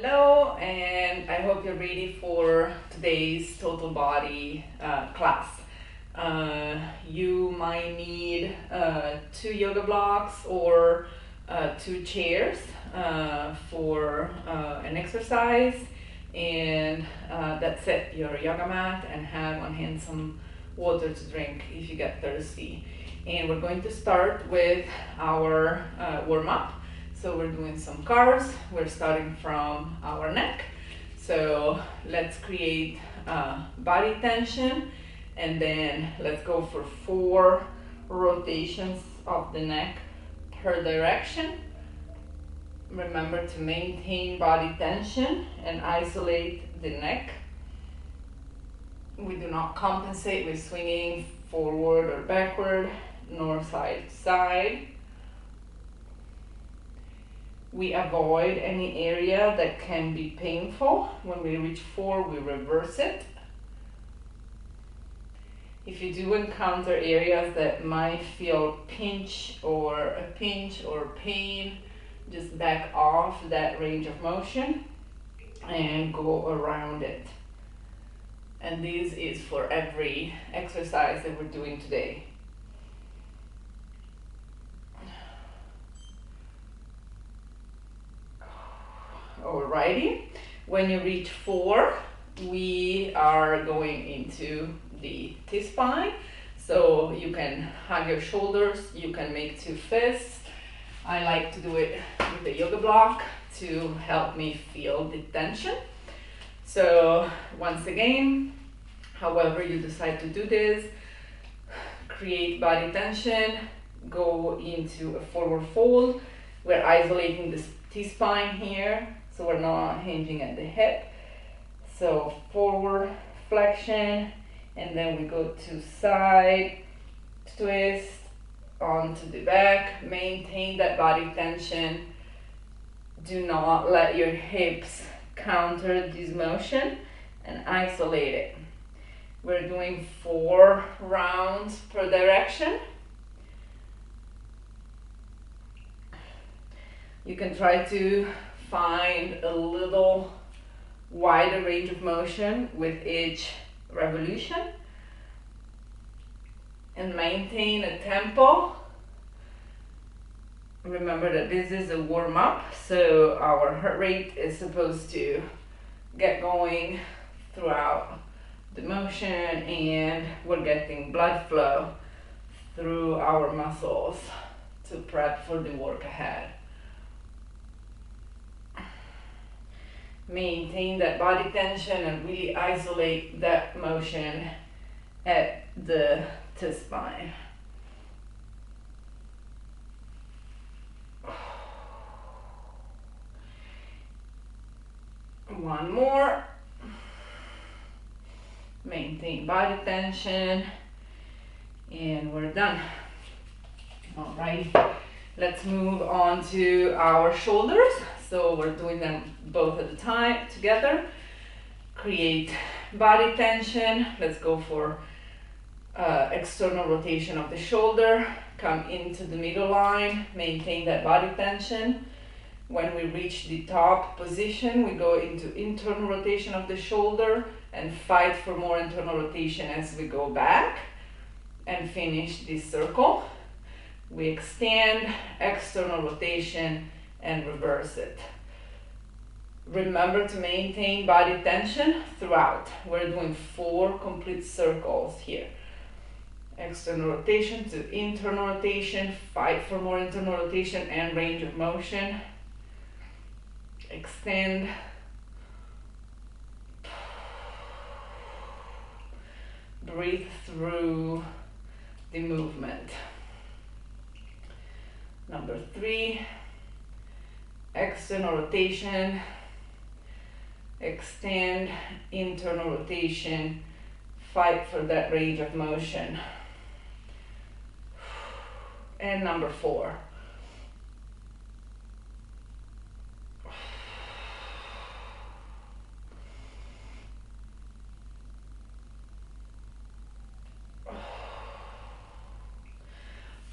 Hello, and I hope you're ready for today's total body class. You might need two yoga blocks or two chairs for an exercise, and that's it, your yoga mat, and have on hand some water to drink if you get thirsty. And we're going to start with our warm up. So we're doing some cars. We're starting from our neck. So let's create body tension, and then let's go for 4 rotations of the neck per direction. Remember to maintain body tension and isolate the neck. We do not compensate with swinging forward or backward, nor side to side. We avoid any area that can be painful. When we reach 4, we reverse it. If you do encounter areas that might feel pinch or pain, just back off that range of motion and go around it. And this is for every exercise that we're doing today. Alrighty, when you reach 4, we are going into the T-spine. So you can hug your shoulders, you can make 2 fists. I like to do it with the yoga block to help me feel the tension. So once again, however you decide to do this, create body tension, go into a forward fold. We're isolating the T-spine here, so we're not hinging at the hip. So forward flexion, and then we go to side twist onto the back. Maintain that body tension. Do not let your hips counter this motion, and isolate it. We're doing 4 rounds per direction. You can try to find a little wider range of motion with each revolution, and maintain a tempo. Remember that this is a warm-up, so our heart rate is supposed to get going throughout the motion, and we're getting blood flow through our muscles to prep for the work ahead. Maintain that body tension and really isolate that motion at the T-spine. One more. Maintain body tension, and we're done. All right, let's move on to our shoulders. So we're doing them both at a time together. Create body tension. Let's go for external rotation of the shoulder. Come into the middle line. Maintain that body tension. When we reach the top position, we go into internal rotation of the shoulder and fight for more internal rotation as we go back and finish this circle. We extend, external rotation, and reverse it. Remember to maintain body tension throughout. We're doing 4 complete circles here. External rotation to internal rotation, fight for more internal rotation and range of motion. Extend. Breathe through the movement. Number 3, external rotation, extend, internal rotation, fight for that range of motion. And number 4.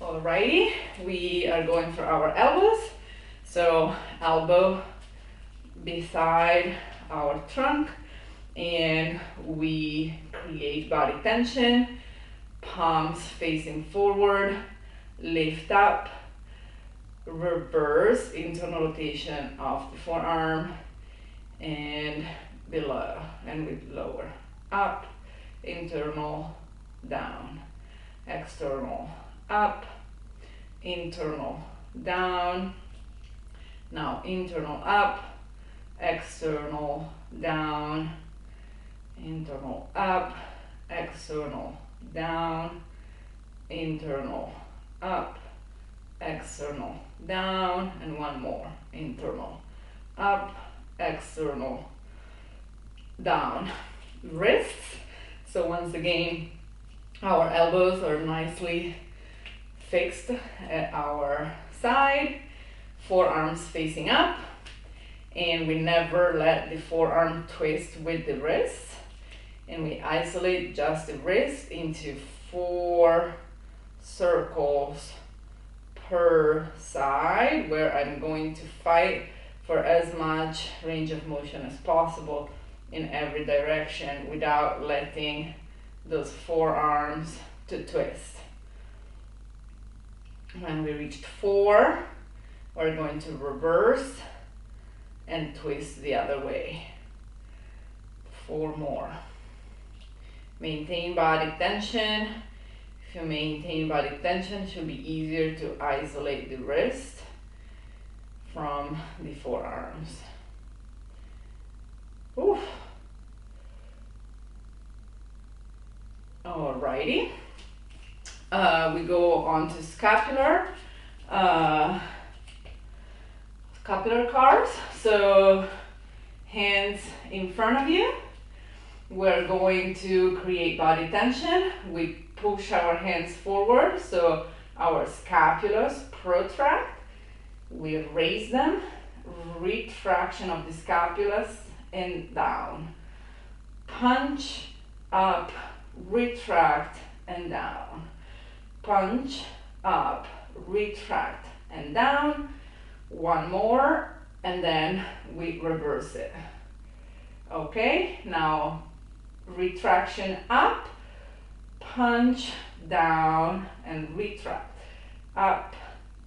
Alrighty, we are going for our elbows. So elbow beside our trunk, and we create body tension, palms facing forward, lift up, reverse internal rotation of the forearm, and below, and with lower, up, internal, down, external, up, internal, down. Now internal up, external, down, internal up, external, down, internal, up, external, down, and one more, internal, up, external, down. Wrists, so once again, our elbows are nicely fixed at our side, forearms facing up, and we never let the forearm twist with the wrist, and we isolate just the wrist into 4 circles per side, where I'm going to fight for as much range of motion as possible in every direction without letting those forearms to twist. When we reached 4, we're going to reverse and twist the other way. 4 more. Maintain body tension. If you maintain body tension, it should be easier to isolate the wrist from the forearms. Oof. Alrighty. We go on to scapular carves. So hands in front of you. We're going to create body tension. We push our hands forward so our scapulas protract. We raise them, retraction of the scapulas and down. Punch up, retract and down. Punch up, retract and down. One more, and then we reverse it. Okay, now retraction up, punch down and retract. Up,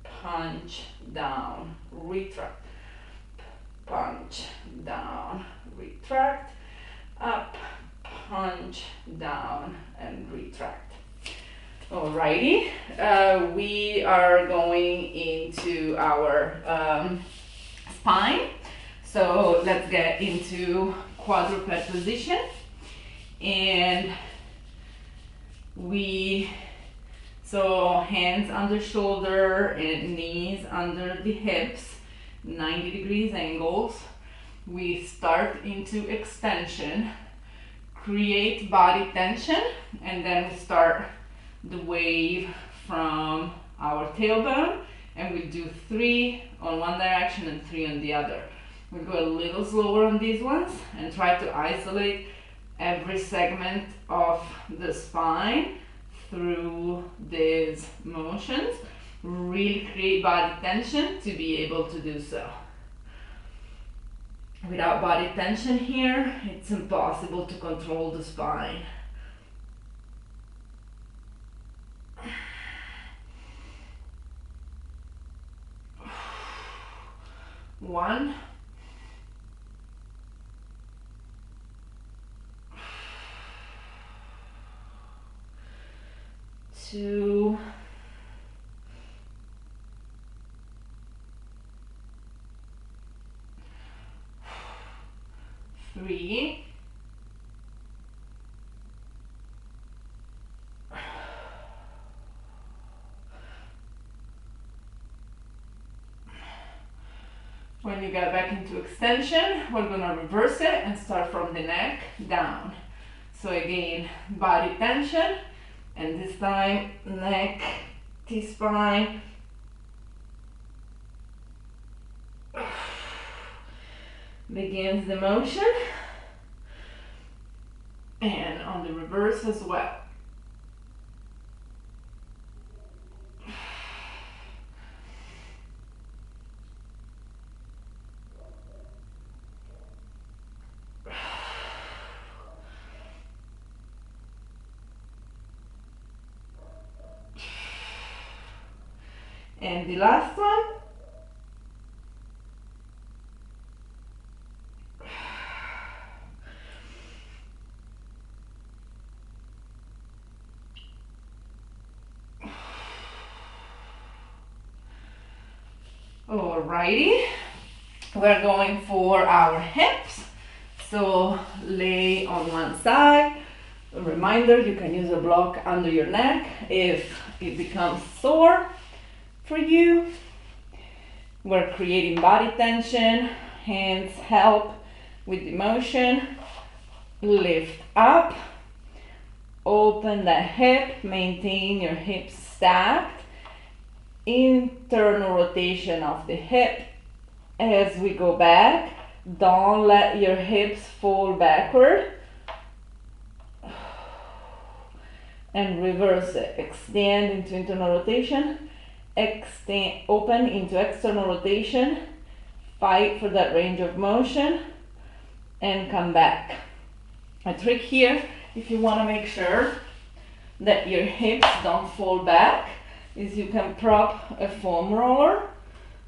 punch down, retract. Punch down, retract. Up, punch down and retract. Alrighty, we are going into our spine. So let's get into quadruped position. And so hands under shoulder and knees under the hips, 90 degrees angles. We start into extension, create body tension, and then we start the wave from our tailbone, and we do 3 on one direction and 3 on the other. We go a little slower on these ones and try to isolate every segment of the spine through these motions. Really create body tension to be able to do so. Without body tension here, it's impossible to control the spine. 1, 2, 3, 4. When you get back into extension, we're gonna reverse it and start from the neck down. So again, body tension, and this time neck, T-spine. Begins the motion, and on the reverse as well. And the last one. Alrighty, we're going for our hips. So lay on one side. A reminder, you can use a block under your neck if it becomes sore for you. We're creating body tension, hands help with the motion. Lift up, open the hip, maintain your hips stacked. Internal rotation of the hip as we go back. Don't let your hips fall backward. And reverse it. Extend into internal rotation. Extend, open into external rotation. Fight for that range of motion. And come back. A trick here, if you want to make sure that your hips don't fall back, is you can prop a foam roller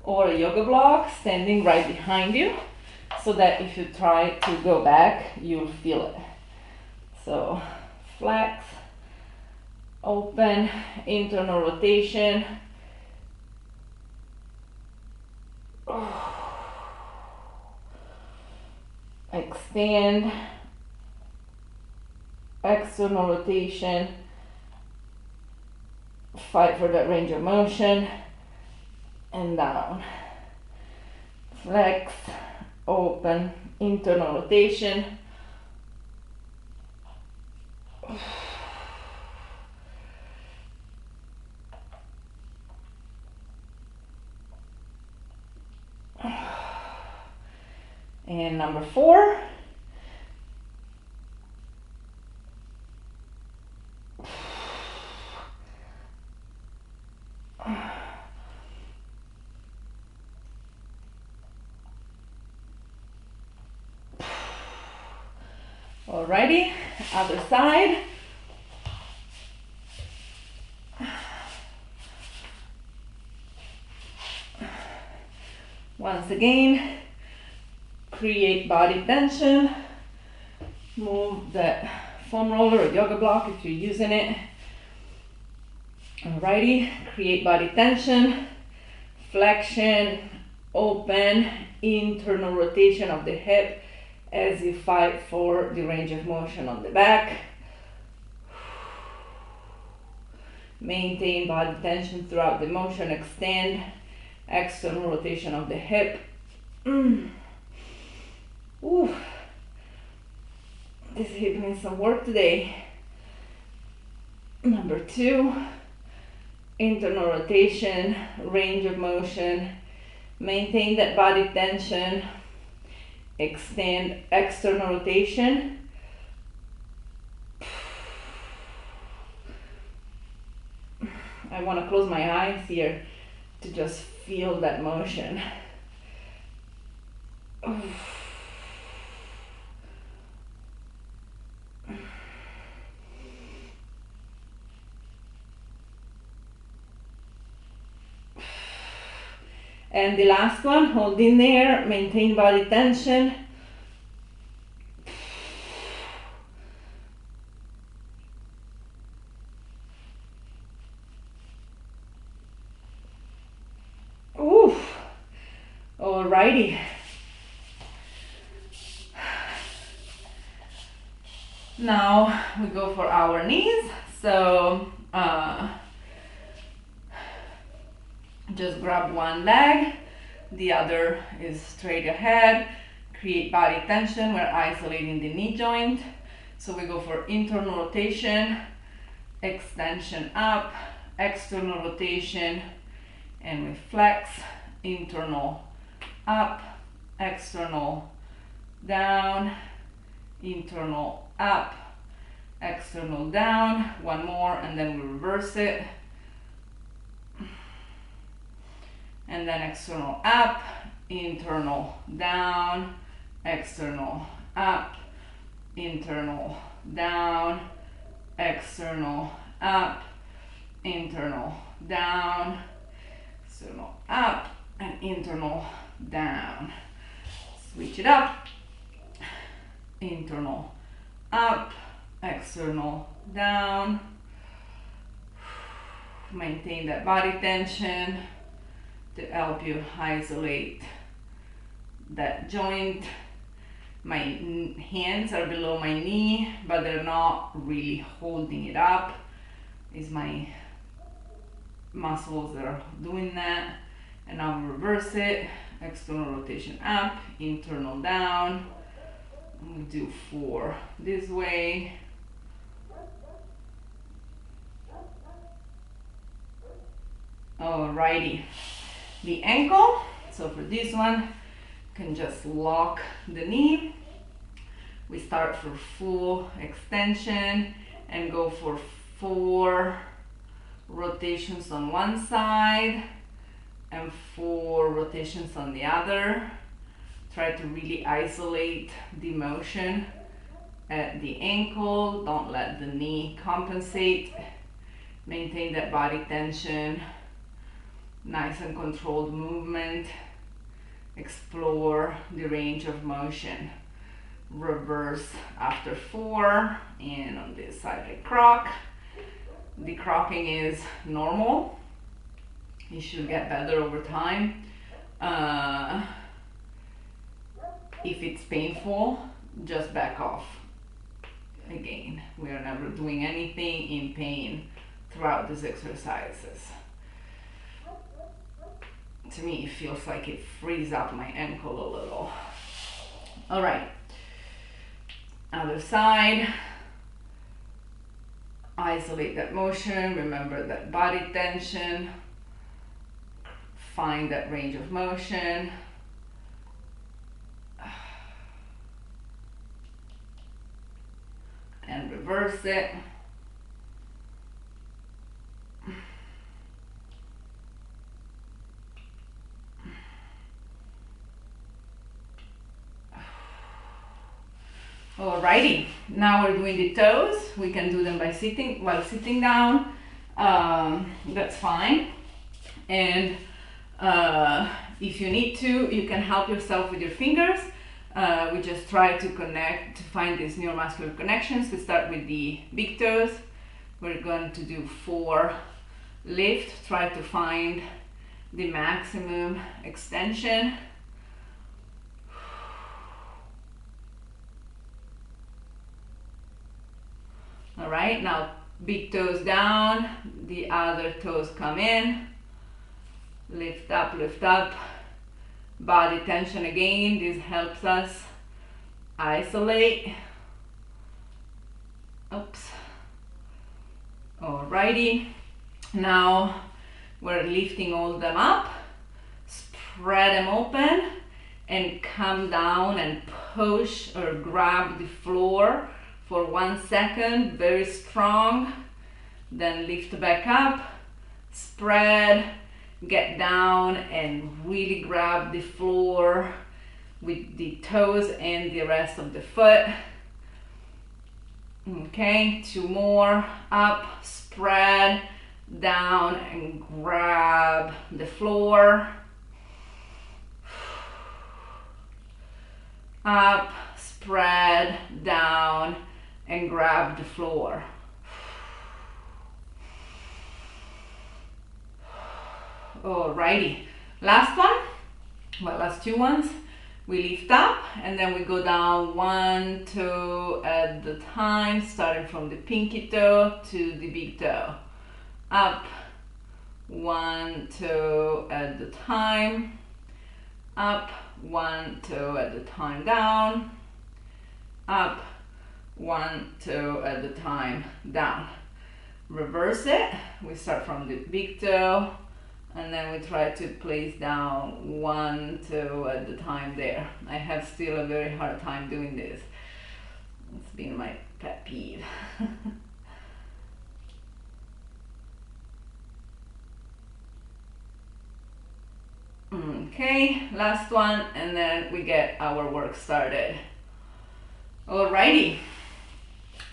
or a yoga block standing right behind you, so that if you try to go back, you'll feel it. So flex, open, internal rotation. Extend, external rotation. Fight for that range of motion. And down. Flex, open, internal rotation. And number 4. Alrighty, other side. Once again, create body tension. Move the foam roller or yoga block if you're using it. Alrighty, create body tension. Flexion, open, internal rotation of the hip as you fight for the range of motion on the back. Maintain body tension throughout the motion. Extend, external rotation of the hip. Ooh. This hip needs some work today. Number 2, internal rotation, range of motion. Maintain that body tension. Extend, external rotation. I want to close my eyes here to just feel that motion. And the last one, hold in there, maintain body tension. Oof. Alrighty. Now we go for our knees. So just grab one leg, the other is straight ahead. Create body tension. We're isolating the knee joint. So we go for internal rotation, extension up, external rotation, and we flex, internal up, external down, internal up, external down. One more, and then we reverse it. And then external up, internal down, external up, internal down, external up, internal down. external up and internal down. Switch it up, internal up, external down. Maintain that body tension to help you isolate that joint. My hands are below my knee, but they're not really holding it up. It's my muscles that are doing that. And now reverse it. External rotation up, internal down. We'll do 4 this way. Alrighty. The ankle. So for this one, you can just lock the knee. We start for full extension and go for 4 rotations on one side and 4 rotations on the other. Try to really isolate the motion at the ankle. Don't let the knee compensate. Maintain that body tension. Nice and controlled movement. Explore the range of motion. Reverse after 4, and on this side I croc. The crocking is normal. You should get better over time. If it's painful, just back off. Again, we are never doing anything in pain throughout these exercises. To me, it feels like it frees up my ankle a little. All right, other side. Isolate that motion, remember that body tension. Find that range of motion. And reverse it. Alrighty, now we're doing the toes. We can do them by sitting, while sitting down. That's fine. And if you need to, you can help yourself with your fingers. We just try to connect, to find these neuromuscular connections. We start with the big toes. We're going to do 4 lift. Try to find the maximum extension. All right, now big toes down, the other toes come in. Lift up, body tension again. This helps us isolate. Oops. Alrighty, now we're lifting all of them up, spread them open and come down and push or grab the floor for 1 second, very strong. Then lift back up, spread, get down and really grab the floor with the toes and the rest of the foot. Okay, 2 more, up, spread, down and grab the floor. Up, spread, down and grab the floor. Alrighty, last one, well, last 2 ones. We lift up and then we go down 1 toe at the time, starting from the pinky toe to the big toe. Up, 1 toe at the time, up, 1 toe at the time, down, up, 1 toe at the time, down. Reverse it. We start from the big toe and then we try to place down 1 toe at the time there. I have still a very hard time doing this. It's been my pet peeve. Okay, last one, and then we get our work started. Alrighty,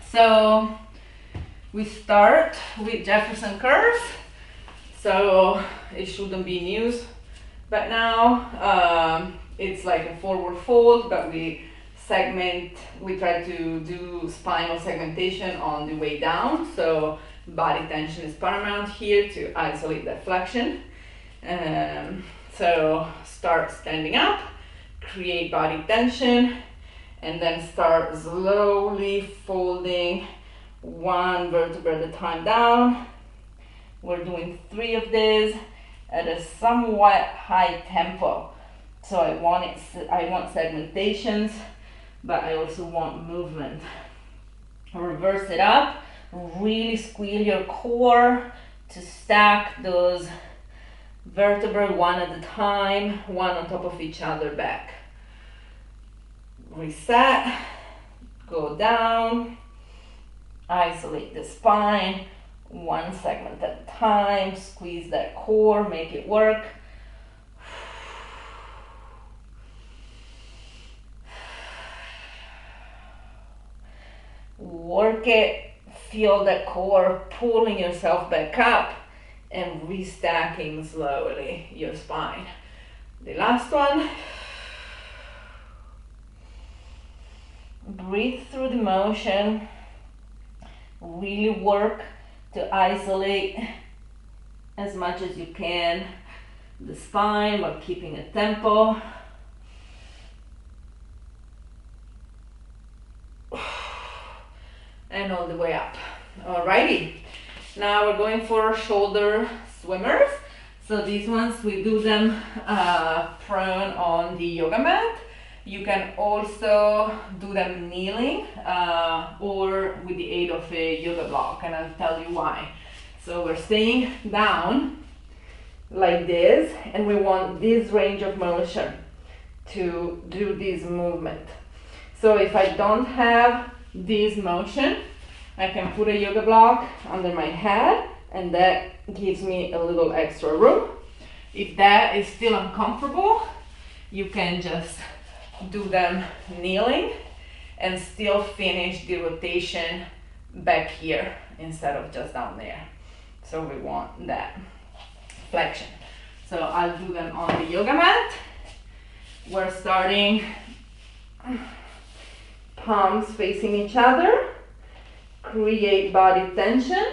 so we start with Jefferson curls. so it shouldn't be news. But now it's like a forward fold, but we try to do spinal segmentation on the way down. So body tension is paramount here to isolate that flexion. So start standing up, create body tension, and then start slowly folding one vertebra at a time down. We're doing 3 of these at a somewhat high tempo. So I want segmentations, but I also want movement. Reverse it up, really squeeze your core to stack those vertebrae one at a time, one on top of each other back. Reset, go down, isolate the spine, one segment at a time, squeeze that core, make it work. Work it, feel that core pulling yourself back up and restacking slowly your spine. The last one. Breathe through the motion. Really work to isolate as much as you can the spine while keeping a tempo. And all the way up. Alrighty. Now we're going for shoulder swimmers. So these ones, we do them prone on the yoga mat. You can also do them kneeling or with the aid of a yoga block, and I'll tell you why. So we're staying down like this, and we want this range of motion to do this movement. So if I don't have this motion, I can put a yoga block under my head, and that gives me a little extra room. If that is still uncomfortable, you can just do them kneeling and still finish the rotation back here instead of just down there. So we want that flexion. So I'll do them on the yoga mat. We're starting palms facing each other, create body tension,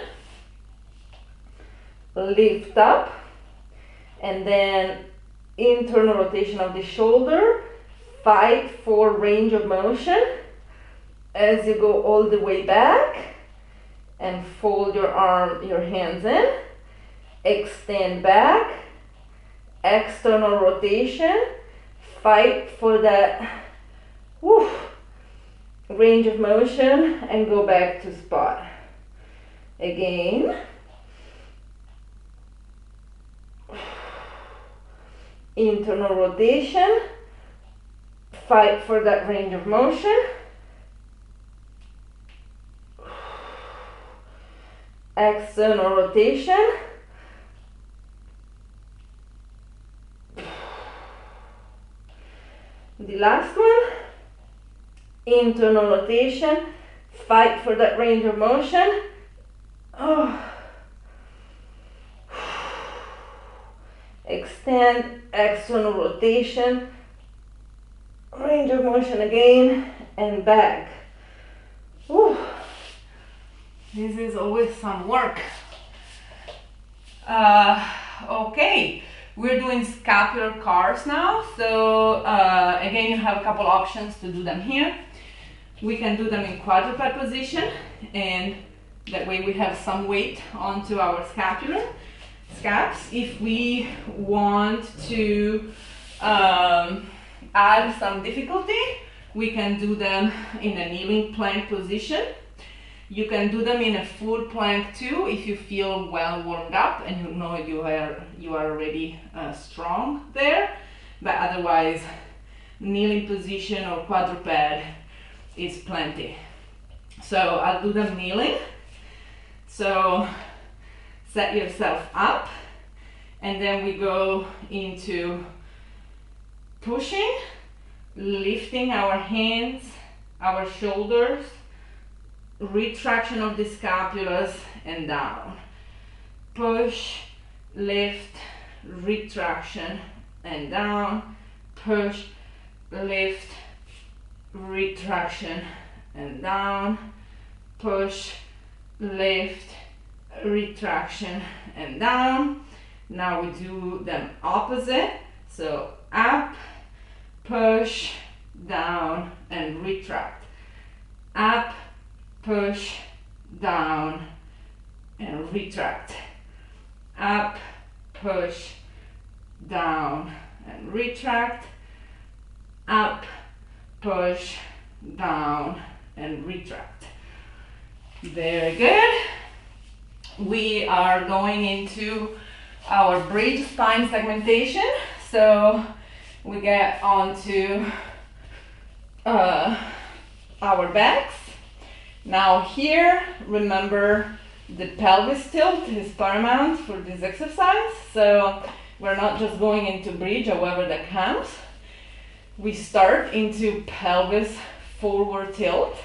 lift up, and then internal rotation of the shoulder. Fight for range of motion as you go all the way back, and fold your hands in, extend back, external rotation, fight for that range of motion, and go back to spot. Again. Internal rotation, fight for that range of motion. External rotation. The last one. Internal rotation, fight for that range of motion. Extend, external rotation, range of motion again, and back. This is always some work. Okay, we're doing scapular cars now. So again, you have a couple options to do them here. We can do them in quadruped position, and that way we have some weight onto our scaps. If we want to add some difficulty, we can do them in a kneeling plank position. You can do them in a full plank too if you feel well warmed up and you know you are already strong there. But otherwise, kneeling position or quadruped is plenty. So I'll do them kneeling. So set yourself up, and then we go into pushing, lifting our hands, our shoulders, retraction of the scapulas, and down. Push, lift, retraction, and down, push, lift, retraction, and down, push, lift, retraction, and down. Now we do them opposite, so up, push, down, and retract. Up, push, down, and retract. Up, push, down, and retract. Up, push, down, and retract. Very good. We are going into our bridge spine segmentation. So we get onto our backs. Now here, remember the pelvis tilt is paramount for this exercise. So we're not just going into bridge, however that comes. We start into pelvis forward tilt.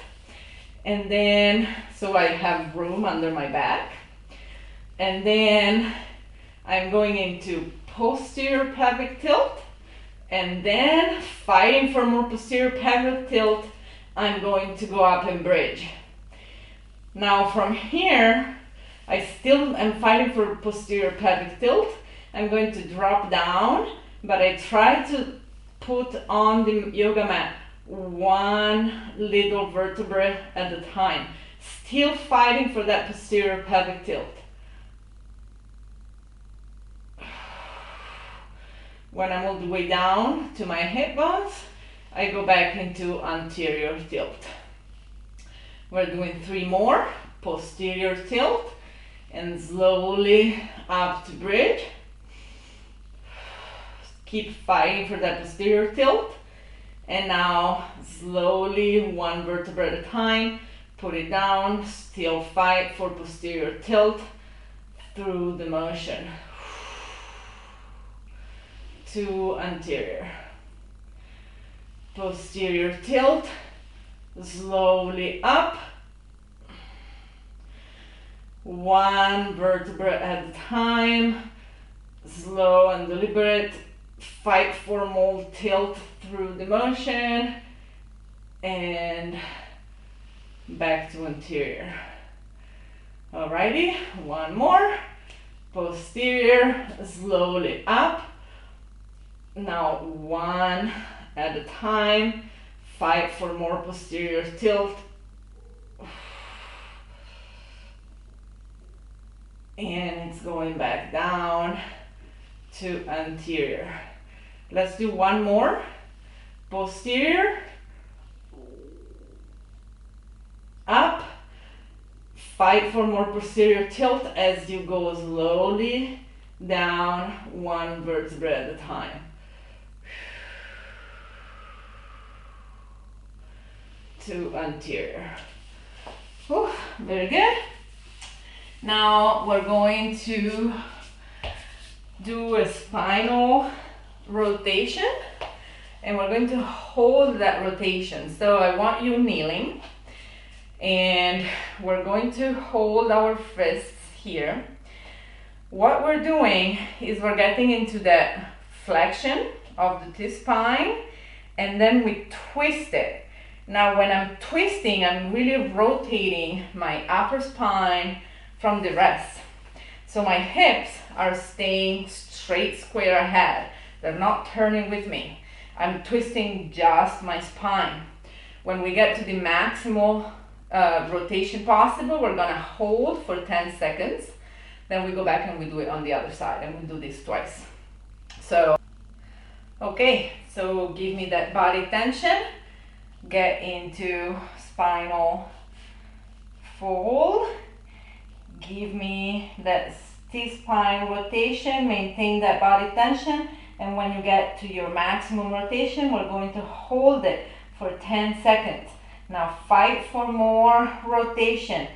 And then, so I have room under my back. And then I'm going into posterior pelvic tilt. And then, fighting for more posterior pelvic tilt, I'm going to go up and bridge. Now from here, I still am fighting for posterior pelvic tilt. I'm going to drop down, but I try to put on the yoga mat one little vertebra at a time. Still fighting for that posterior pelvic tilt. When I'm all the way down to my hip bones, I go back into anterior tilt. We're doing 3 more. Posterior tilt and slowly up to bridge. Keep fighting for that posterior tilt. And now slowly, one vertebra at a time, put it down, still fight for posterior tilt through the motion. To anterior. Posterior tilt, slowly up. One vertebra at a time, slow and deliberate. Fight for more tilt through the motion and back to anterior. Alrighty, one more. Posterior, slowly up. Now one at a time. Fight for more posterior tilt. And it's going back down to anterior. Let's do one more. Posterior, up, fight for more posterior tilt as you go slowly down, one vertebra at a time. To anterior. Whew, very good. Now we're going to do a spinal rotation, and we're going to hold that rotation. So I want you kneeling, and we're going to hold our fists here. What we're doing is we're getting into that flexion of the T-spine, and then we twist it. Now when I'm twisting, I'm really rotating my upper spine from the rest. So my hips are staying straight, square ahead. They're not turning with me. I'm twisting just my spine. When we get to the maximal rotation possible, we're gonna hold for 10 seconds. Then we go back and we do it on the other side, and we do this twice. So, okay, so give me that body tension. Get into spinal fold. Give me that T-spine rotation, maintain that body tension, and when you get to your maximum rotation, we're going to hold it for 10 seconds. Now fight for more rotation.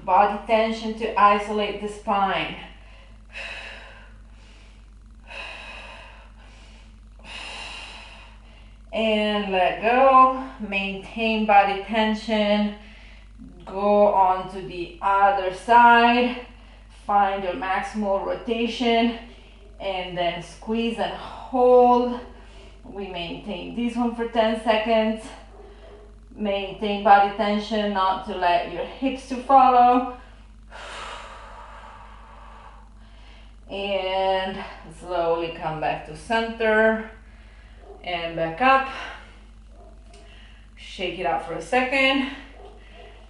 Body tension to isolate the spine. And let go. Maintain body tension. Go on to the other side, find your maximal rotation, and then squeeze and hold. We maintain this one for 10 seconds. Maintain body tension, not to let your hips to follow. And slowly come back to center and back up. Shake it out for a second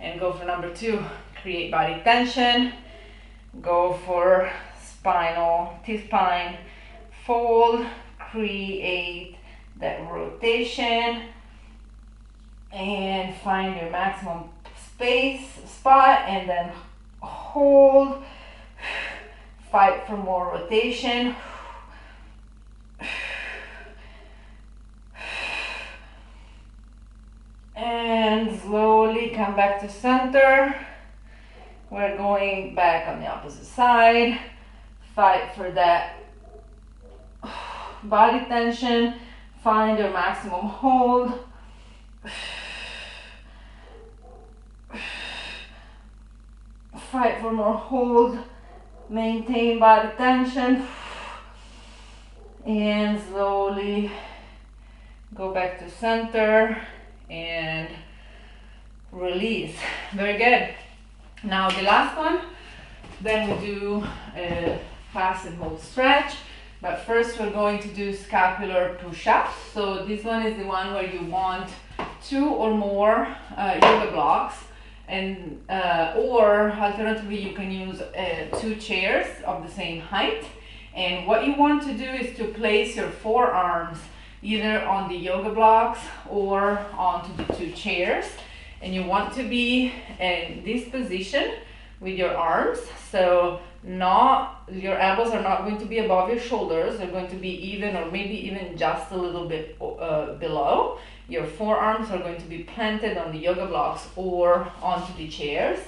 and go for number 2. Create body tension. Go for spinal, T-spine fold. Create that rotation and find your maximum spot, and then hold. Fight for more rotation. And slowly come back to center. We're going back on the opposite side. Fight for that body tension. Find your maximum hold. Fight for more hold. Maintain body tension. And slowly go back to center and release. Very good. Now the last one, then we do a fast and hold stretch, but first we're going to do scapular push-ups. So this one is the one where you want 2 or more yoga blocks, and or alternatively you can use 2 chairs of the same height. And what you want to do is to place your forearms either on the yoga blocks or onto the 2 chairs. And you want to be in this position with your arms. So your elbows are not going to be above your shoulders. They're going to be even, or maybe even just a little bit below. Your forearms are going to be planted on the yoga blocks or onto the chairs.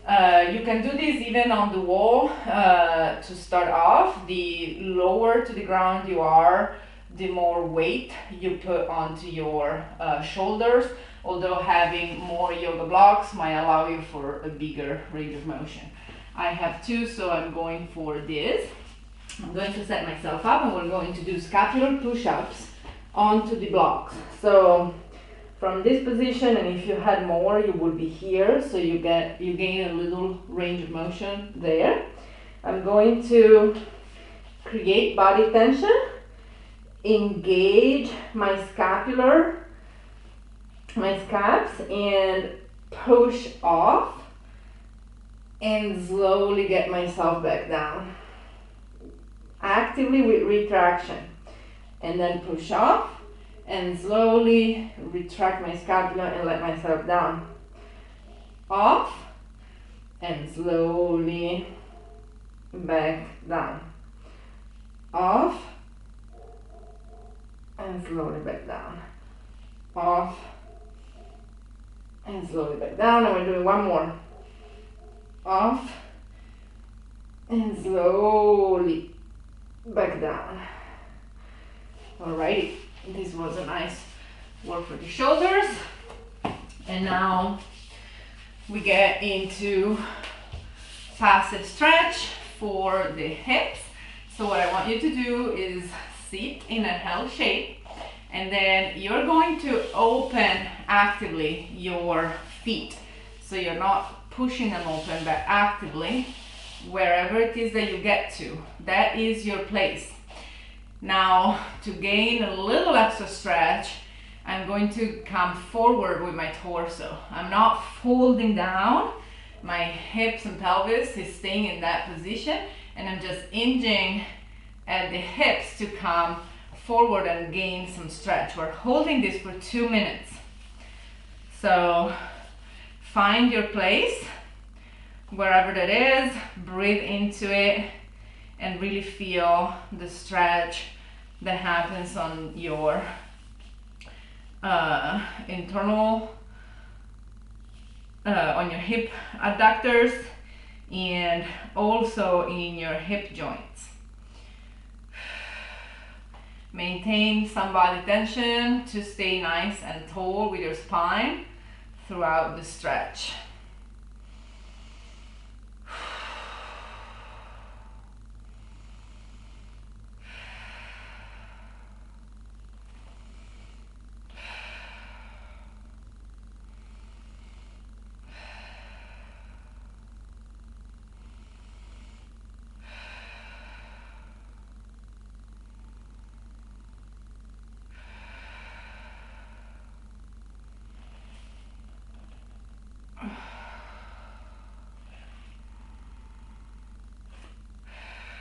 You can do this even on the wall to start off. The lower to the ground you are, the more weight you put onto your shoulders, although having more yoga blocks might allow you for a bigger range of motion. I have 2, so I'm going for this. I'm going to set myself up and we're going to do scapular push-ups onto the blocks. So from this position, and if you had more, you would be here, so you gain a little range of motion there. I'm going to create body tension, engage my scaps, and push off, and slowly get myself back down. Actively with retraction, and then push off, and slowly retract my scapula and let myself down. Off, and slowly back down. Off, and slowly back down. Off, and slowly back down. And we're doing one more. Off, and slowly back down. Alrighty, this was a nice work for the shoulders. And now we get into facet stretch for the hips. So what I want you to do is sit in an L shape, and then you're going to open actively your feet. So you're not pushing them open, but actively, wherever it is that you get to, that is your place. Now, to gain a little extra stretch, I'm going to come forward with my torso. I'm not folding down. My hips and pelvis is staying in that position, and I'm just hinging at the hips to come forward and gain some stretch. We're holding this for 2 minutes. So find your place, wherever that is, breathe into it, and really feel the stretch that happens on your internal, on your hip adductors, and also in your hip joints. Maintain some body tension to stay nice and tall with your spine throughout the stretch.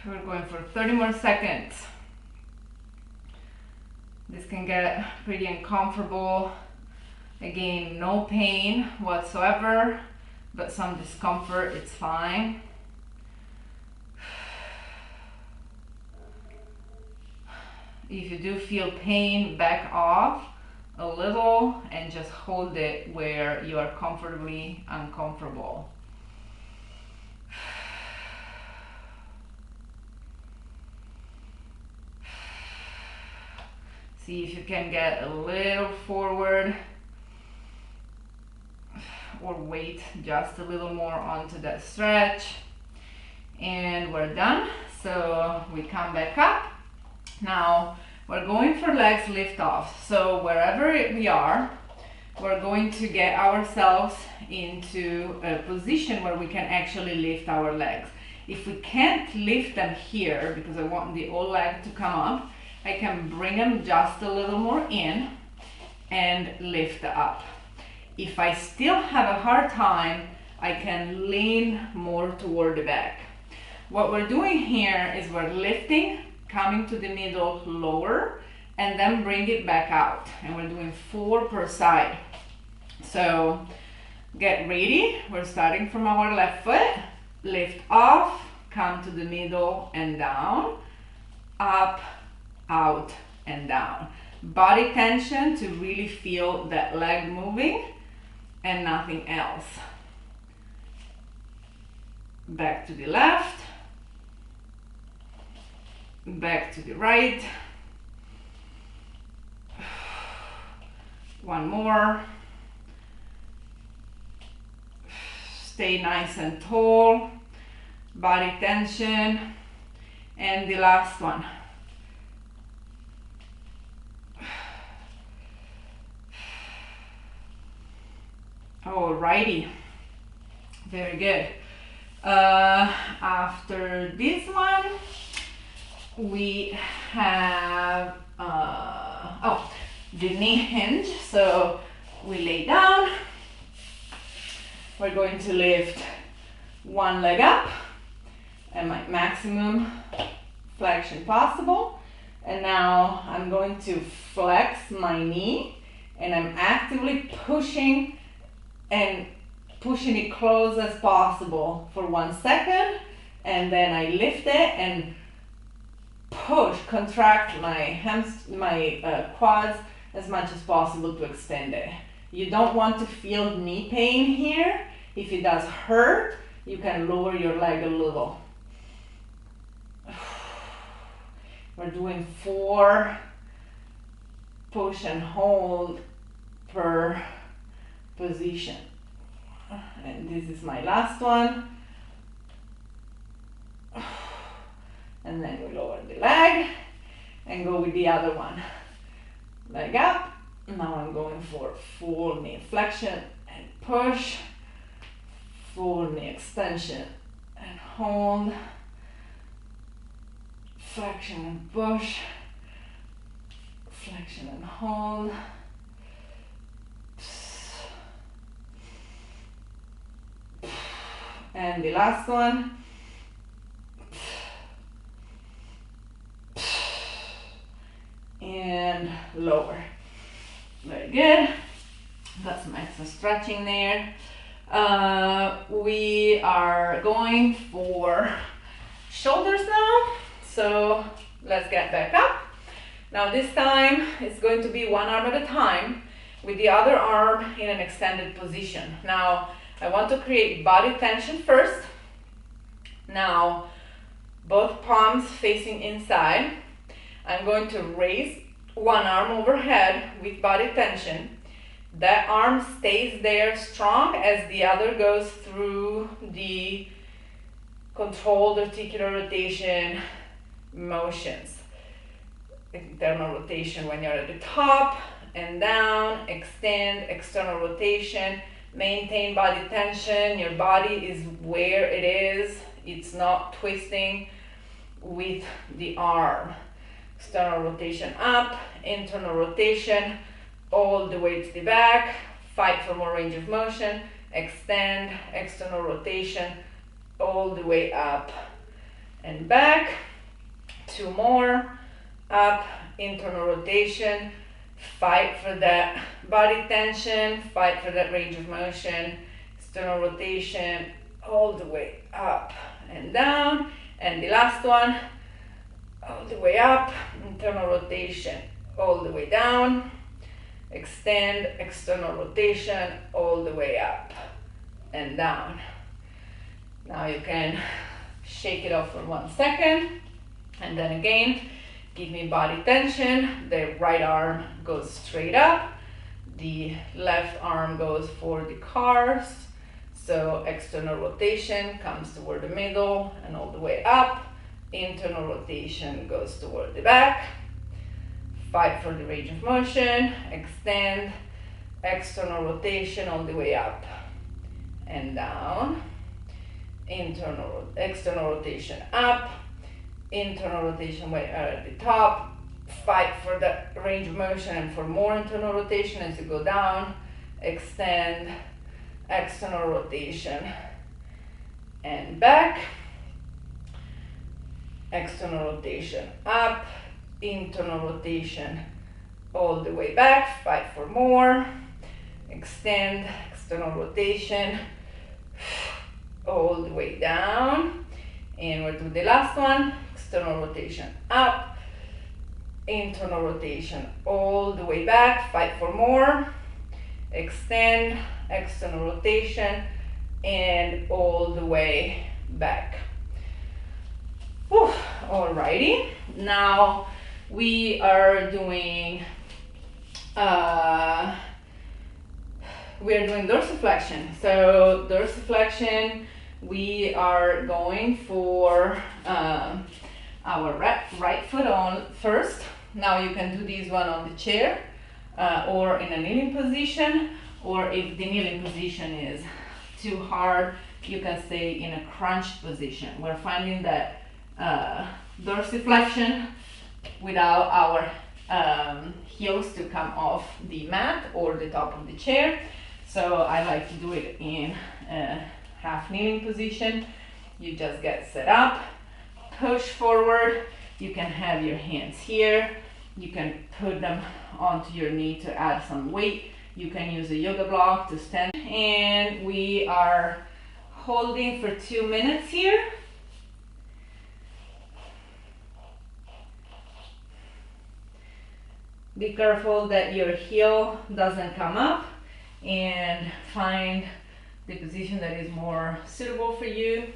We're going for 30 more seconds. This can get pretty uncomfortable. Again, no pain whatsoever, but some discomfort, it's fine. If you do feel pain, back off a little and just hold it where you are comfortably uncomfortable. See if you can get a little forward or wait just a little more onto that stretch. And we're done. So we come back up. Now we're going for legs lift off. So wherever we are, we're going to get ourselves into a position where we can actually lift our legs. If we can't lift them here, because I want the whole leg to come up, I can bring them just a little more in and lift up. If I still have a hard time, I can lean more toward the back. What we're doing here is we're lifting, coming to the middle, lower, and then bring it back out. And we're doing 4 per side. So get ready. We're starting from our left foot. Lift off, come to the middle and down, up, out, and down. Body tension to really feel that leg moving and nothing else. Back to the left, back to the right. One more. Stay nice and tall, body tension, and the last one. Alrighty, very good. After this one, we have the knee hinge. So we lay down. We're going to lift one leg up at my maximum flexion possible. And now I'm going to flex my knee and I'm actively pushing it close as possible for 1 second, and then I lift it and push, contract my quads as much as possible to extend it. You don't want to feel knee pain here. If it does hurt, you can lower your leg a little. We're doing 4 push and hold per position. And this is my last one. And then we lower the leg and go with the other one. Leg up. Now I'm going for full knee flexion and push. Full knee extension and hold. Flexion and push. Flexion and hold. And the last one. And lower. Very good. Got some extra stretching there. We are going for shoulders now. So let's get back up. Now this time it's going to be one arm at a time with the other arm in an extended position. Now I want to create body tension first. Now both palms facing inside. I'm going to raise one arm overhead with body tension. That arm stays there strong as the other goes through the controlled articular rotation motions. Internal rotation when you're at the top and down, extend, external rotation, maintain body tension. Your body is where it is. It's not twisting with the arm. External rotation up, internal rotation all the way to the back. Fight for more range of motion. Extend, external rotation all the way up and back. 2 more, up, internal rotation, fight for that body tension, fight for that range of motion, external rotation, all the way up and down. And the last one, all the way up, internal rotation, all the way down, extend, external rotation, all the way up and down. Now you can shake it off for 1 second, and then again, give me body tension. The right arm goes straight up, the left arm goes for the cars. So external rotation comes toward the middle and all the way up. Internal rotation goes toward the back. Fight for the range of motion, extend, external rotation all the way up and down. External rotation up, internal rotation way at the top. Fight for the range of motion and for more internal rotation as you go down. Extend, external rotation and back. External rotation up, internal rotation all the way back. Fight for more. Extend, external rotation all the way down. And we'll do the last one. External rotation up, internal rotation all the way back. Fight for more. Extend, external rotation, and all the way back. Whew. Alrighty, now we are doing dorsiflexion. So dorsiflexion, we are going for our right foot on first. Now you can do this one on the chair or in a kneeling position, or if the kneeling position is too hard, you can stay in a crunched position. We're finding that dorsiflexion without our heels to come off the mat or the top of the chair. So I like to do it in a half kneeling position. You just get set up, push forward. You can have your hands here. You can put them onto your knee to add some weight. You can use a yoga block to stand. And we are holding for 2 minutes here. Be careful that your heel doesn't come up, and find the position that is more suitable for you.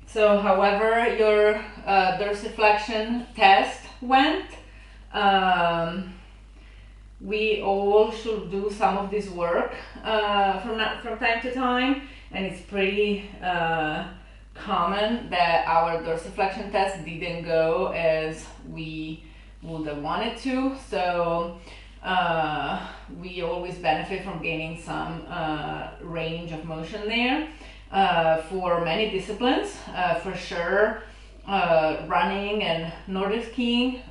So however your dorsiflexion test went, we all should do some of this work from time to time, and it's pretty common that our dorsiflexion test didn't go as we would have wanted to. So we always benefit from gaining some range of motion there for many disciplines. For sure, running and Nordic skiing,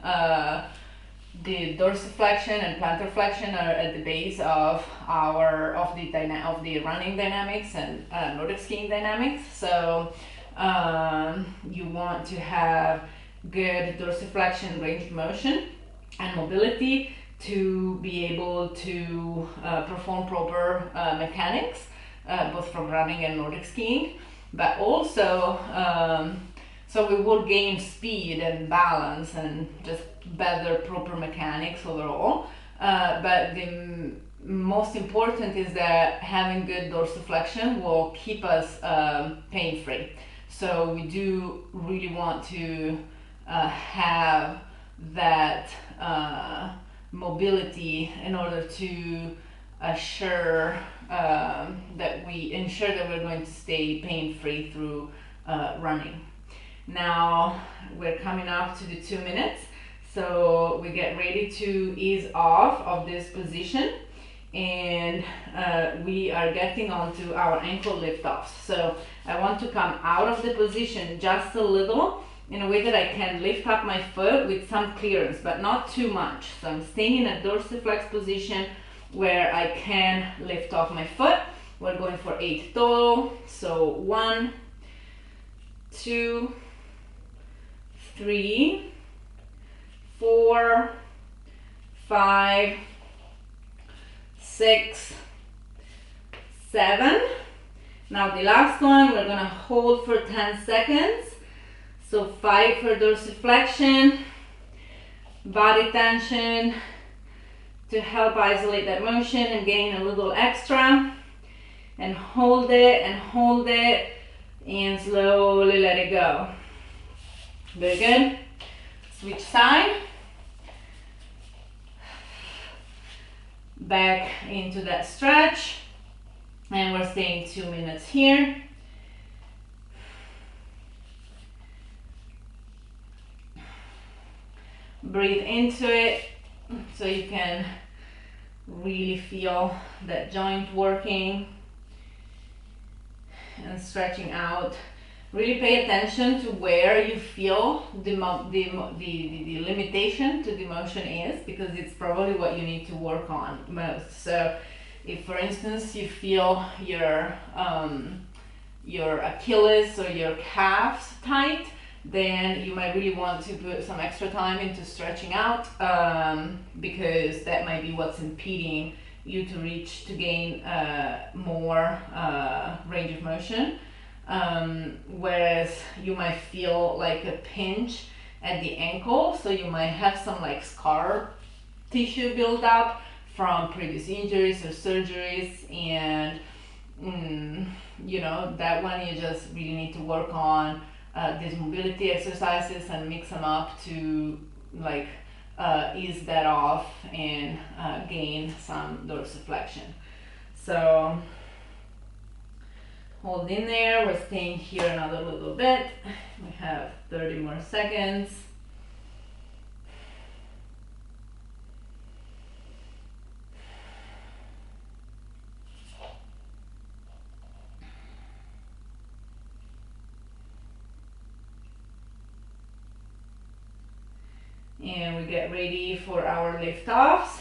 the dorsiflexion and plantar flexion are at the base of the running dynamics and Nordic skiing dynamics. So you want to have good dorsiflexion, range of motion, and mobility to be able to perform proper mechanics, both from running and Nordic skiing, but also so we will gain speed and balance and just better proper mechanics overall. But the most important is that having good dorsiflexion will keep us pain-free. So we do really want to have that mobility in order to assure that we're going to stay pain-free through running. Now we're coming up to the 2 minutes, so we get ready to ease off of this position, and we are getting onto our ankle lift-offs. So I want to come out of the position just a little in a way that I can lift up my foot with some clearance, but not too much. So I'm staying in a dorsiflex position where I can lift off my foot We're going for 8 total. So 1, 2, 3, 4, 5, 6, 7. Now the last one, we're gonna hold for 10 seconds. So 5 for dorsiflexion, body tension to help isolate that motion and gain a little extra. And hold it and slowly let it go. Very good. Switch side. Back into that stretch. And we're staying 2 minutes here. Breathe into it so you can really feel that joint working and stretching out. Really pay attention to where you feel the limitation to the motion is, because it's probably what you need to work on most. So if, for instance, you feel your Achilles or your calves tight, then you might really want to put some extra time into stretching out, because that might be what's impeding you to gain more range of motion. Whereas you might feel like a pinch at the ankle, so you might have some like scar tissue build up from previous injuries or surgeries, and you know, that one you just really need to work on these mobility exercises and mix them up to like ease that off and gain some dorsiflexion. So hold in there, we're staying here another little bit. We have 30 more seconds. And we get ready for our lift offs.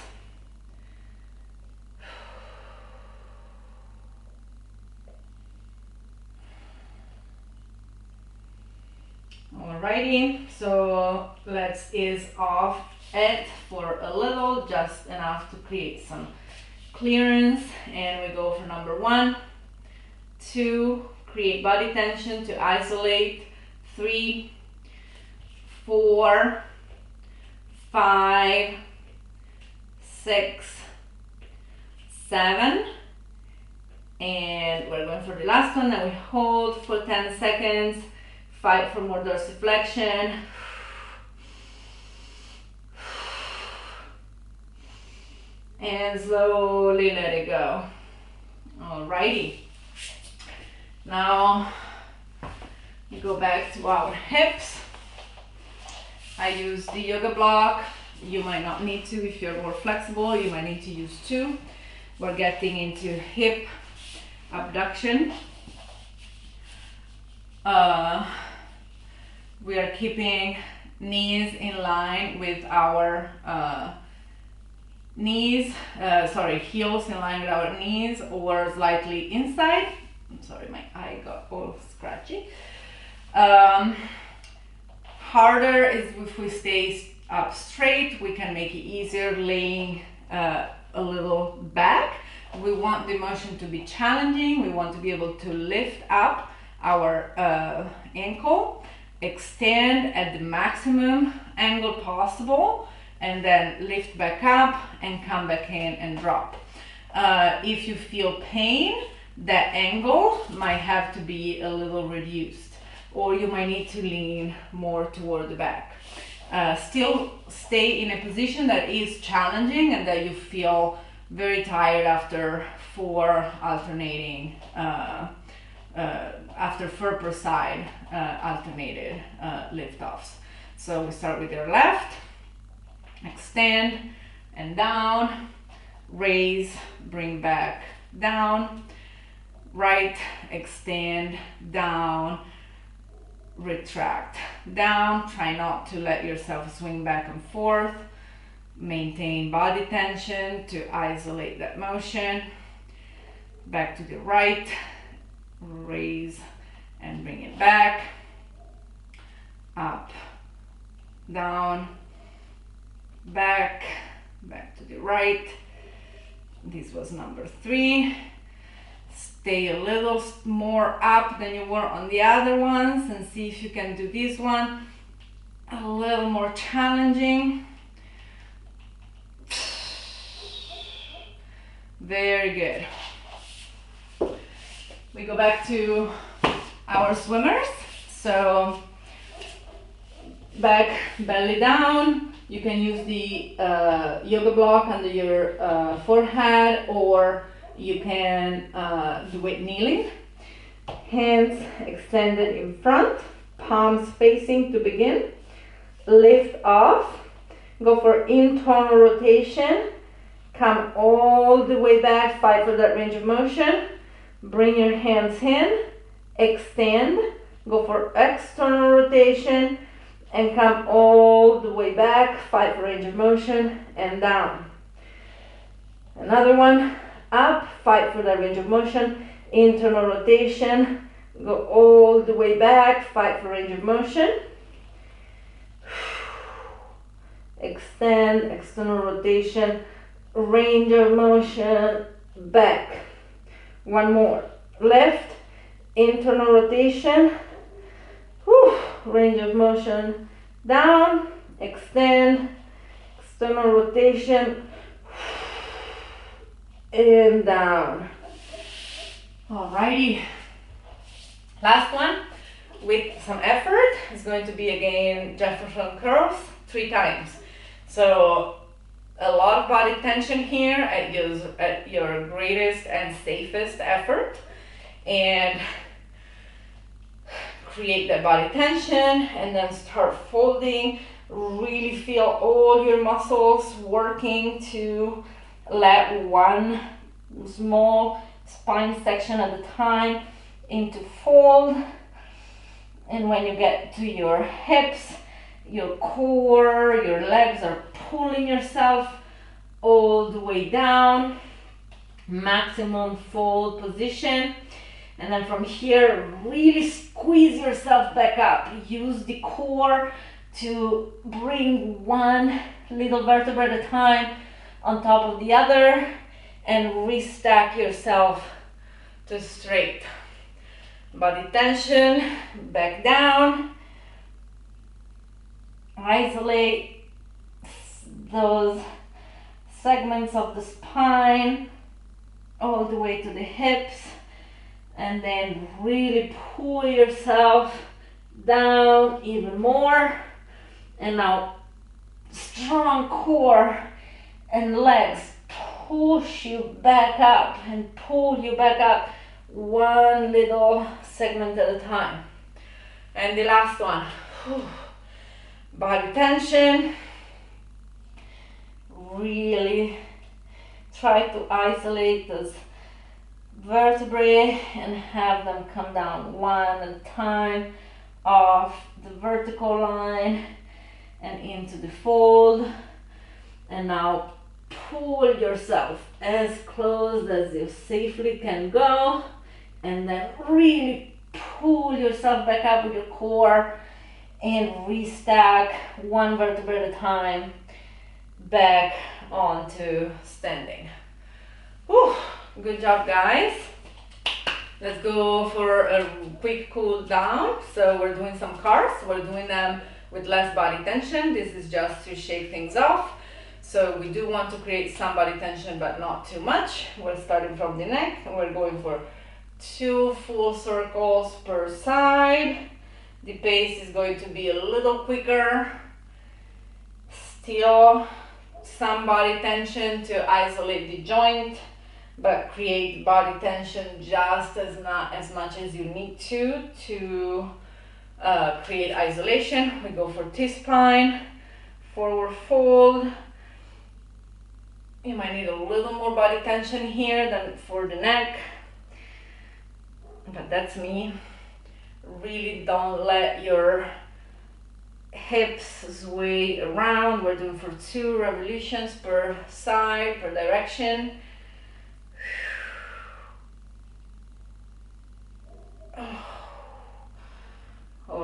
Alrighty, so let's ease off it for a little, just enough to create some clearance. And we go for number 1, 2, create body tension to isolate, 3, 4, 5, 6, 7, and we're going for the last one. Now we hold for 10 seconds, 5 for more dorsiflexion, and slowly let it go. Alrighty, now we go back to our hips. I use the yoga block. You might not need to. If you're more flexible, you might need to use 2. We're getting into hip abduction. We are keeping knees in line with our heels in line with our knees, or slightly inside. I'm sorry, my eye got all scratchy. Harder is if we stay up straight. We can make it easier laying a little back. We want the motion to be challenging. We want to be able to lift up our ankle, extend at the maximum angle possible, and then lift back up and come back in and drop. If you feel pain, that angle might have to be a little reduced, or you might need to lean more toward the back. Still stay in a position that is challenging and that you feel very tired after 4 alternating, after 4 per side alternated lift-offs. So we start with your left, extend and down, raise, bring back down, right, extend, down, retract, down. Try not to let yourself swing back and forth. Maintain body tension to isolate that motion. back to the right, raise and bring it back, up, down, back, back to the right. This was number 3. Stay a little more up than you were on the other ones and see if you can do this one a little more challenging. Very good. We go back to our swimmers. So back, belly down. You can use the yoga block under your forehead, or you can do it kneeling. Hands extended in front, palms facing to begin. Lift off. Go for internal rotation. Come all the way back, fight for that range of motion. Bring your hands in, extend, go for external rotation, and come all the way back, fight for range of motion, and down. Another one, up, fight for that range of motion, internal rotation, go all the way back, fight for range of motion. Extend, external rotation, range of motion, back. One more. Left, internal rotation, range of motion, down, extend, external rotation, and down. Alrighty. Last one, with some effort, is going to be again Jefferson curls 3 times. So a lot of body tension here at your greatest and safest effort, and create that body tension, and then start folding. Really feel all your muscles working to let one small spine section at a time into fold. And when you get to your hips, your core, your legs are pulling yourself all the way down, maximum fold position. And then from here, really squeeze yourself back up. Use the core to bring one little vertebra at a time on top of the other, and restack yourself to straight. Body tension, back down. Isolate those segments of the spine all the way to the hips, and then really pull yourself down even more. And now strong core and legs push you back up and pull you back up, one little segment at a time. And the last one, body tension. Really try to isolate those vertebrae and have them come down one at a time off the vertical line and into the fold. And now pull yourself as close as you safely can go, and then really pull yourself back up with your core and restack one vertebra at a time back onto standing. Whew, good job, guys. Let's go for a quick cool down. So we're doing some cars. We're doing them with less body tension. This is just to shake things off. So we do want to create some body tension, but not too much. We're starting from the neck, and we're going for 2 full circles per side. The pace is going to be a little quicker. Still some body tension to isolate the joint, but create body tension just as much as you need to create isolation. We go for T-spine, forward fold. You might need a little more body tension here than for the neck, but that's me. Really don't let your hips sway around. We're doing for 2 revolutions per side, per direction.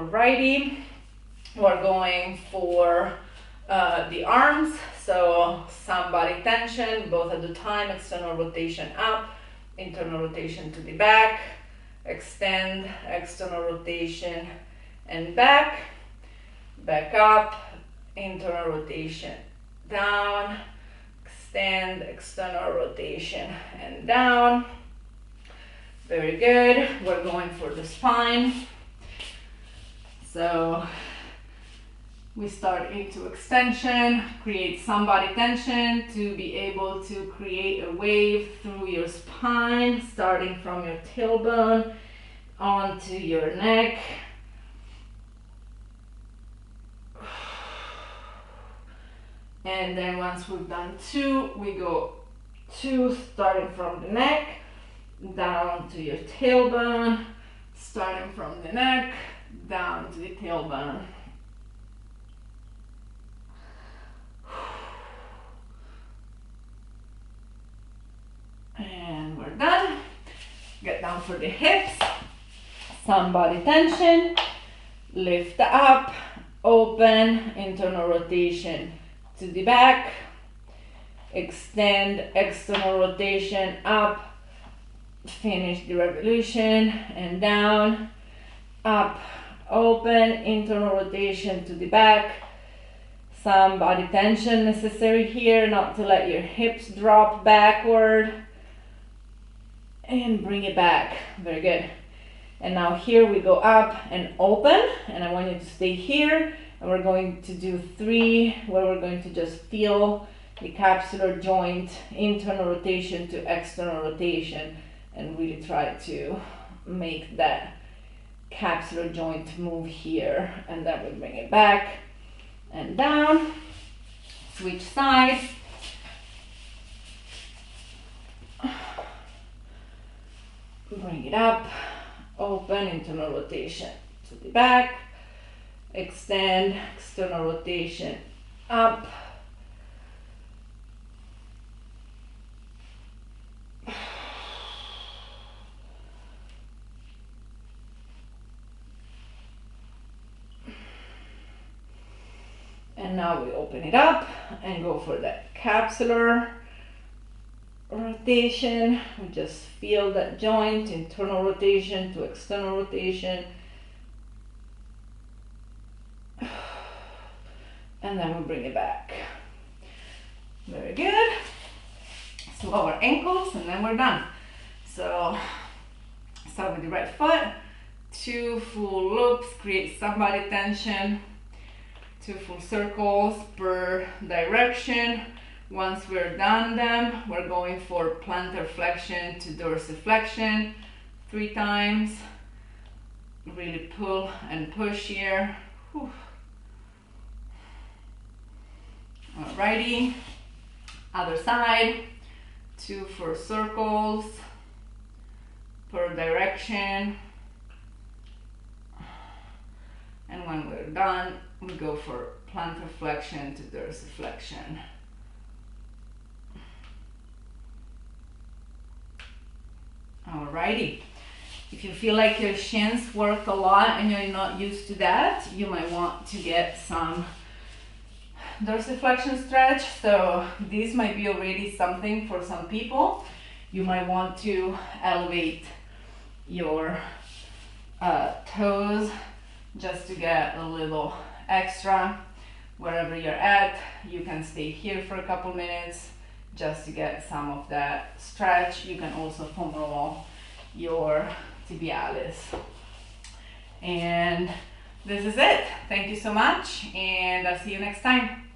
Alrighty, we're going for the arms. So some body tension, both at the time, external rotation up, internal rotation to the back, extend, external rotation and back up, internal rotation down, extend, external rotation and down. Very good. We're going for the spine. So we start into extension, create some body tension to be able to create a wave through your spine, starting from your tailbone onto your neck. And then once we've done two, we go two, starting from the neck, down to your tailbone, starting from the neck, down to the tailbone. And we're done. Get down for the hips, some body tension, lift up, open, internal rotation to the back, extend, external rotation up, finish the revolution and down, up, open, internal rotation to the back. Some body tension necessary here, not to let your hips drop backward, and bring it back. Very good. And now here we go up and open, and I want you to stay here, and we're going to do three where we're going to just feel the capsular joint, internal rotation to external rotation, and really try to make that capsular joint move here, and then we bring it back and down. Switch sides. Bring it up, open, internal rotation to the back, extend, external rotation up, and now we open it up and go for that capsular rotation. We just feel that joint, internal rotation to external rotation, and then we bring it back. Very good. So our ankles, and then we're done. So start with the right foot, 2 full loops, create some body tension, 2 full circles per direction. Once we're done them, we're going for plantar flexion to dorsiflexion 3 times. Really pull and push here. Whew. Alrighty, other side, 2 for circles per direction. And when we're done, we go for plantar flexion to dorsiflexion. Alrighty, if you feel like your shins work a lot and you're not used to that, you might want to get some dorsiflexion stretch. So this might be already something for some people. You might want to elevate your toes just to get a little extra. Wherever you're at, you can stay here for a couple minutes just to get some of that stretch. You can also foam roll your tibialis. And this is it. Thank you so much, and I'll see you next time.